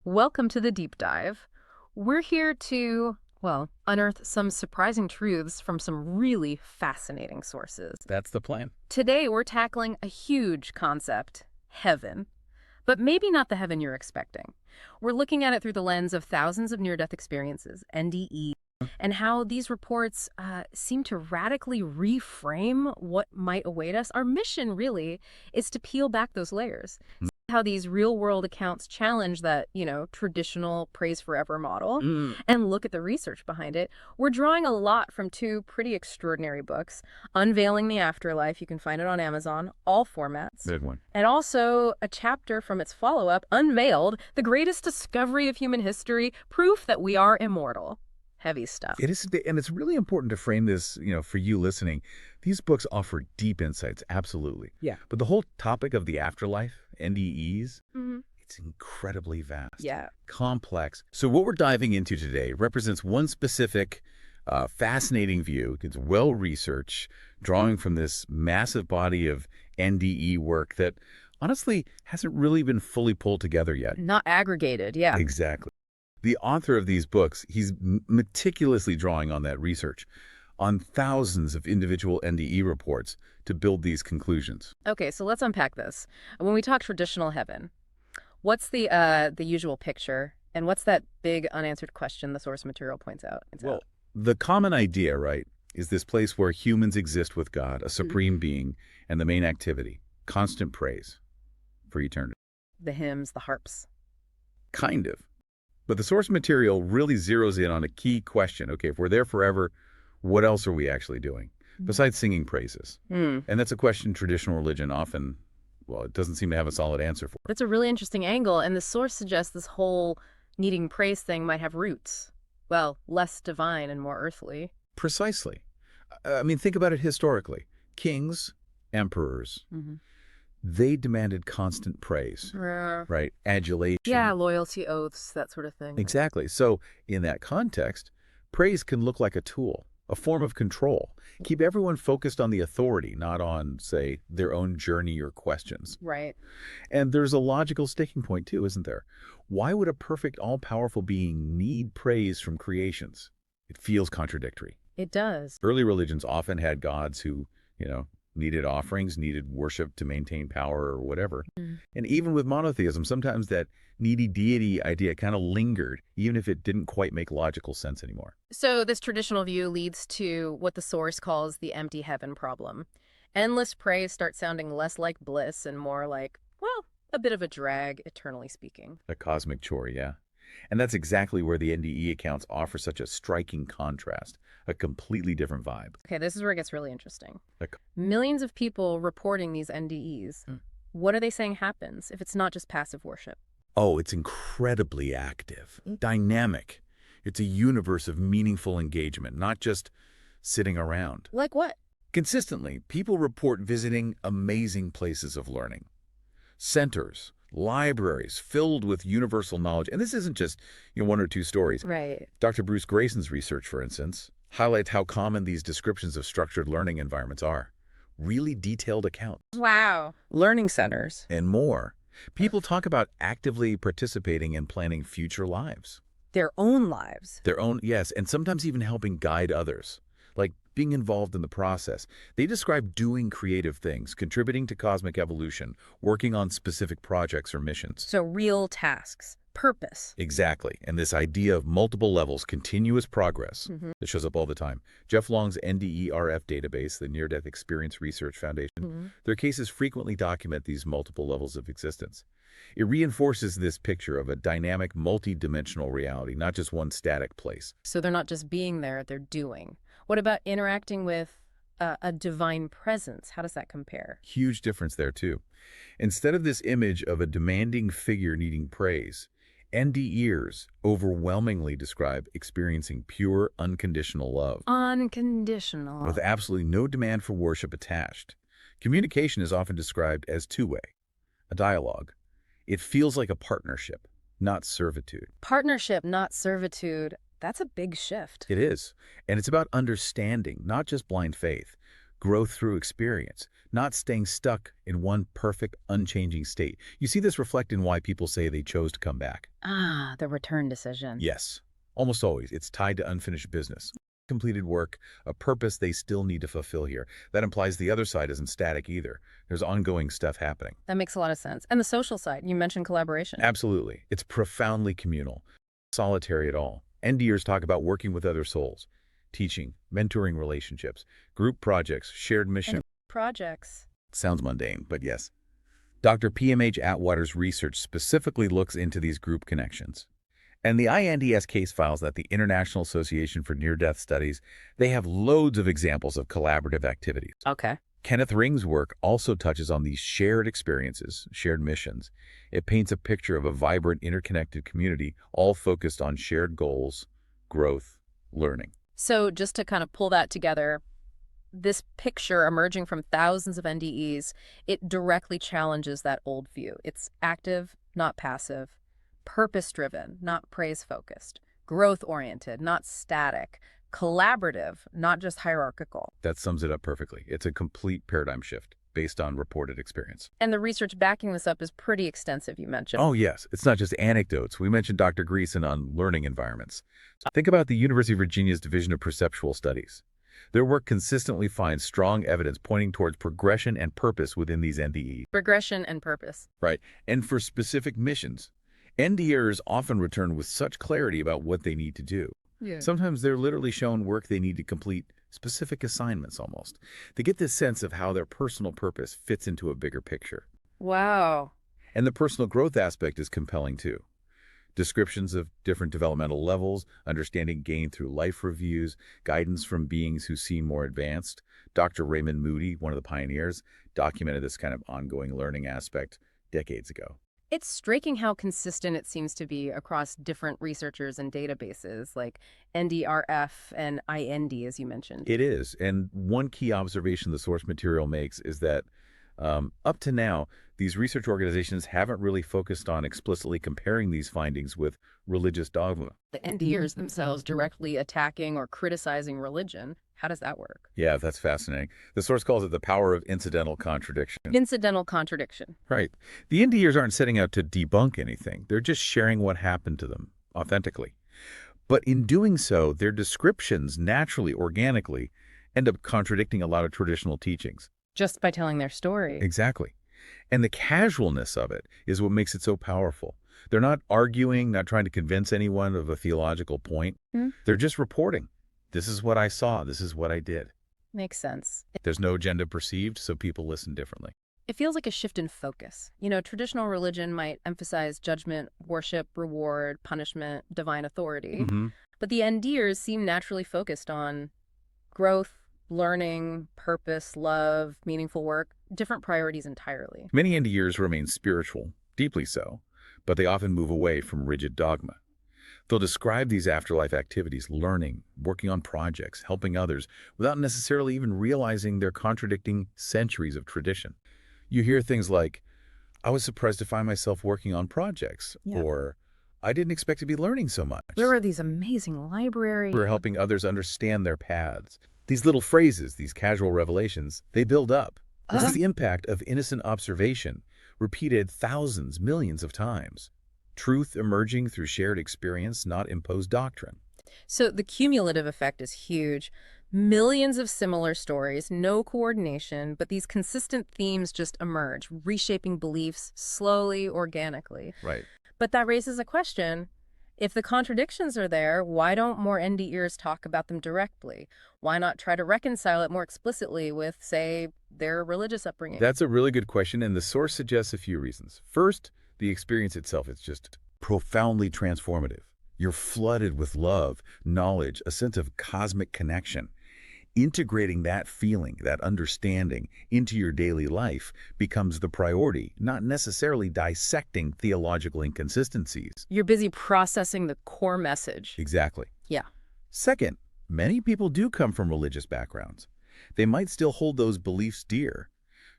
Welcome to the deep dive. We're here to, well, unearth some surprising truths from some really fascinating sources. That's the plan. Today, we're tackling a huge concept, heaven. But maybe not the heaven you're expecting. We're looking at it through the lens of thousands of near-death experiences, NDE, and how these reports seem to radically reframe what might await us. Our mission, really, is to peel back those layers. How these real-world accounts challenge that, traditional praise forever model and look at the research behind it. We're drawing a lot from two pretty extraordinary books, Unveiling the Afterlife, you can find it on Amazon, all formats. Good one. And also a chapter from its follow-up, Unveiled, the greatest discovery of human history, proof that we are immortal. Heavy stuff. It is, and it's really important to frame this, for you listening. These books offer deep insights, absolutely. Yeah. But the whole topic of the afterlife, NDEs, Mm-hmm. it's incredibly vast. Yeah. Complex. So what we're diving into today represents one specific, fascinating view. It's well-researched, drawing from this massive body of NDE work that honestly hasn't really been fully pulled together yet. Not aggregated, yeah. Exactly. The author of these books, he's meticulously drawing on that research, on thousands of individual NDE reports to build these conclusions. Okay, so let's unpack this. When we talk traditional heaven, what's the usual picture, and what's that big unanswered question the source material points out? Well, the common idea, right, is this place where humans exist with God, a supreme being, and the main activity, constant praise for eternity. the hymns, the harps. Kind of. But the source material really zeroes in on a key question. Okay, if we're there forever, what else are we actually doing besides singing praises? And that's a question traditional religion often, well, it doesn't seem to have a solid answer for. That's a really interesting angle, and the source suggests this whole needing praise thing might have roots. Well, less divine and more earthly. Precisely. I mean, think about it historically. Kings, emperors, they demanded constant praise, right? Adulation. Yeah, loyalty oaths, that sort of thing. Exactly. So in that context, praise can look like a tool, a form of control. Keep everyone focused on the authority, not on, say, their own journey or questions. Right. And there's a logical sticking point too, isn't there? Why would a perfect, all-powerful being need praise from creations? It feels contradictory. It does. Early religions often had gods who, needed offerings, needed worship to maintain power or whatever. And even with monotheism, sometimes that needy deity idea kind of lingered, even if it didn't quite make logical sense anymore. So this traditional view leads to what the source calls the empty heaven problem. Endless praise starts sounding less like bliss and more like, well, a bit of a drag, eternally speaking. A cosmic chore, yeah. And that's exactly where the NDE accounts offer such a striking contrast, a completely different vibe. Okay, this is where it gets really interesting. Like, Millions of people reporting these NDEs. What are they saying happens if it's not just passive worship? oh, it's incredibly active, dynamic. It's a universe of meaningful engagement, not just sitting around. Like what? Consistently, people report visiting amazing places of learning. Centers, libraries filled with universal knowledge. And this isn't just one or two stories. Right. Dr. Bruce Grayson's research, for instance, highlights how common these descriptions of structured learning environments are. Really detailed accounts. Wow. Learning centers. And more. People talk about actively participating in planning future lives. Their own lives. Their own, yes, and sometimes even helping guide others, like being involved in the process. They describe doing creative things, contributing to cosmic evolution, working on specific projects or missions. So real tasks. Purpose. Exactly, and this idea of multiple levels, continuous progress, that shows up all the time. Jeff Long's NDERF database, the Near-Death Experience Research Foundation, their cases frequently document these multiple levels of existence. It reinforces this picture of a dynamic, multi-dimensional reality, not just one static place. So they're not just being there, they're doing. What about interacting with a divine presence? How does that compare? Huge difference there, too. Instead of this image of a demanding figure needing praise, NDEers overwhelmingly describe experiencing pure, unconditional love. Unconditional. With absolutely no demand for worship attached. Communication is often described as two-way, a dialogue. It feels like a partnership, not servitude. Partnership, not servitude. That's a big shift. It is. And it's about understanding, not just blind faith. growth through experience, not staying stuck in one perfect, unchanging state. You see this reflect in why people say they chose to come back. Ah, the return decision. Yes, almost always. It's tied to unfinished business. Completed work, a purpose they still need to fulfill here. That implies the other side isn't static either. There's ongoing stuff happening. That makes a lot of sense. And the social side, you mentioned collaboration. Absolutely. It's profoundly communal, solitary at all. NDers talk about working with other souls, teaching, mentoring relationships, group projects, shared mission. Projects. Sounds mundane, but yes. Dr. PMH Atwater's research specifically looks into these group connections. And the INDS case files that the International Association for Near-Death Studies, they have loads of examples of collaborative activities. Okay. Kenneth Ring's work also touches on these shared experiences, shared missions. It paints a picture of a vibrant, interconnected community, all focused on shared goals, growth, learning. So just to kind of pull that together, this picture emerging from thousands of NDEs, it directly challenges that old view. It's active, not passive, purpose-driven, not praise-focused, growth-oriented, not static, collaborative, not just hierarchical. That sums it up perfectly. It's a complete paradigm shift based on reported experience. And the research backing this up is pretty extensive, you mentioned. Oh, yes. It's not just anecdotes. We mentioned Dr. Greason on learning environments. Think about the University of Virginia's Division of Perceptual Studies. Their work consistently finds strong evidence pointing towards progression and purpose within these NDEs. Progression and purpose. Right. And for specific missions, NDers often return with such clarity about what they need to do. Yeah. Sometimes they're literally shown work they need to complete, specific assignments almost. They get this sense of how their personal purpose fits into a bigger picture. Wow. And the personal growth aspect is compelling too. Descriptions of different developmental levels, understanding gained through life reviews, guidance from beings who seem more advanced. Dr. Raymond Moody, one of the pioneers, documented this kind of ongoing learning aspect decades ago. It's striking how consistent it seems to be across different researchers and databases like NDRF and IND, as you mentioned. It is. And one key observation the source material makes is that up to now, these research organizations haven't really focused on explicitly comparing these findings with religious dogma. The NDers themselves directly attacking or criticizing religion. How does that work? Yeah, that's fascinating. The source calls it the power of incidental contradiction. Incidental contradiction. Right. The NDers aren't setting out to debunk anything. They're just sharing what happened to them authentically. But in doing so, their descriptions naturally, organically, end up contradicting a lot of traditional teachings. Just by telling their story. Exactly. And the casualness of it is what makes it so powerful. They're not arguing, not trying to convince anyone of a theological point. They're just reporting. This is what I saw. This is what I did. Makes sense. There's no agenda perceived, so people listen differently. It feels like a shift in focus. You know, traditional religion might emphasize judgment, worship, reward, punishment, divine authority. But the NDers seem naturally focused on growth, learning, purpose, love, meaningful work, different priorities entirely. Many NDers remain spiritual, deeply so, but they often move away from rigid dogma. They'll describe these afterlife activities, learning, working on projects, helping others, without necessarily even realizing they're contradicting centuries of tradition. You hear things like, I was surprised to find myself working on projects, or I didn't expect to be learning so much. There are these amazing libraries. We're helping others understand their paths. These little phrases, these casual revelations, they build up. This is the impact of innocent observation, repeated thousands, millions of times. Truth emerging through shared experience, not imposed doctrine. So the cumulative effect is huge. Millions of similar stories, no coordination, but these consistent themes just emerge, reshaping beliefs slowly, organically. Right. But that raises a question. If the contradictions are there, why don't more NDers talk about them directly? Why not try to reconcile it more explicitly with, say, their religious upbringing? That's a really good question, and the source suggests a few reasons. First, the experience itself is just profoundly transformative. You're flooded with love, knowledge, a sense of cosmic connection. Integrating that feeling, that understanding, into your daily life becomes the priority, not necessarily dissecting theological inconsistencies. You're busy processing the core message. Exactly. Yeah. Second, many people do come from religious backgrounds. They might still hold those beliefs dear.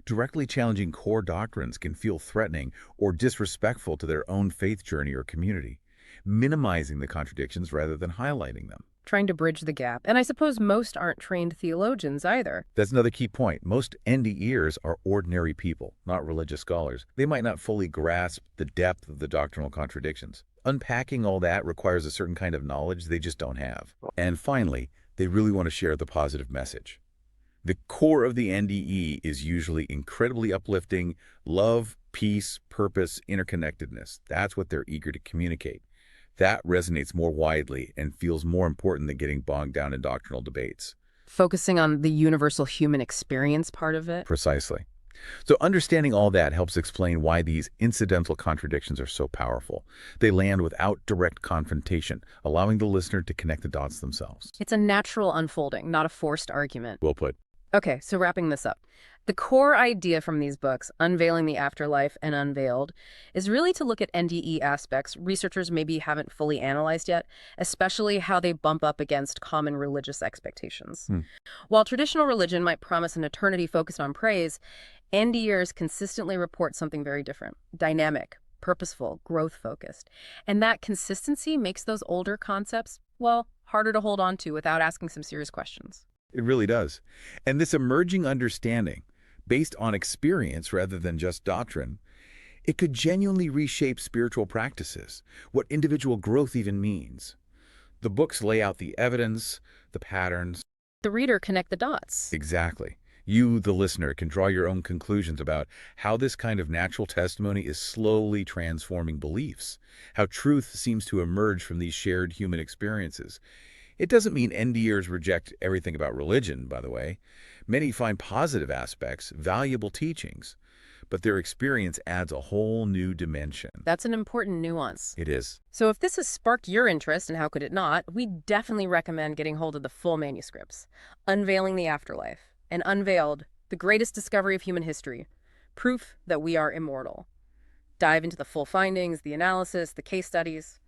Directly challenging core doctrines can feel threatening or disrespectful to their own faith journey or community, minimizing the contradictions rather than highlighting them. trying to bridge the gap. And I suppose most aren't trained theologians either. That's another key point. Most NDEers are ordinary people, not religious scholars. They might not fully grasp the depth of the doctrinal contradictions. Unpacking all that requires a certain kind of knowledge they just don't have. And finally, they really want to share the positive message. The core of the NDE is usually incredibly uplifting: love, peace, purpose, interconnectedness. That's what they're eager to communicate. That resonates more widely and feels more important than getting bogged down in doctrinal debates. Focusing on the universal human experience part of it. Precisely. So understanding all that helps explain why these incidental contradictions are so powerful. They land without direct confrontation, allowing the listener to connect the dots themselves. It's a natural unfolding, not a forced argument. Well put. Okay, so wrapping this up. The core idea from these books, Unveiling the Afterlife and Unveiled, is really to look at NDE aspects researchers maybe haven't fully analyzed yet, especially how they bump up against common religious expectations. While traditional religion might promise an eternity focused on praise, NDErs consistently report something very different: dynamic, purposeful, growth-focused. And that consistency makes those older concepts, well, harder to hold on to without asking some serious questions. It really does. And this emerging understanding, based on experience rather than just doctrine, it could genuinely reshape spiritual practices, what individual growth even means. The books lay out the evidence, the patterns. The reader connect the dots. Exactly. You, the listener, can draw your own conclusions about how this kind of natural testimony is slowly transforming beliefs, how truth seems to emerge from these shared human experiences. It doesn't mean NDers reject everything about religion, by the way. Many find positive aspects, valuable teachings, but their experience adds a whole new dimension. That's an important nuance. It is. So if this has sparked your interest, and how could it not, we definitely recommend getting hold of the full manuscripts. Unveiling the Afterlife and Unveiled, the greatest discovery of human history, proof that we are immortal. Dive into the full findings, the analysis, the case studies.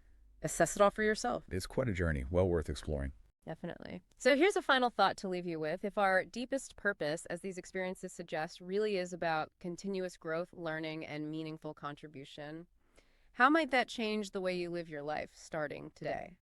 Assess it all for yourself. It's quite a journey, well worth exploring. Definitely. So here's a final thought to leave you with. If our deepest purpose, as these experiences suggest, really is about continuous growth, learning, and meaningful contribution, how might that change the way you live your life starting today?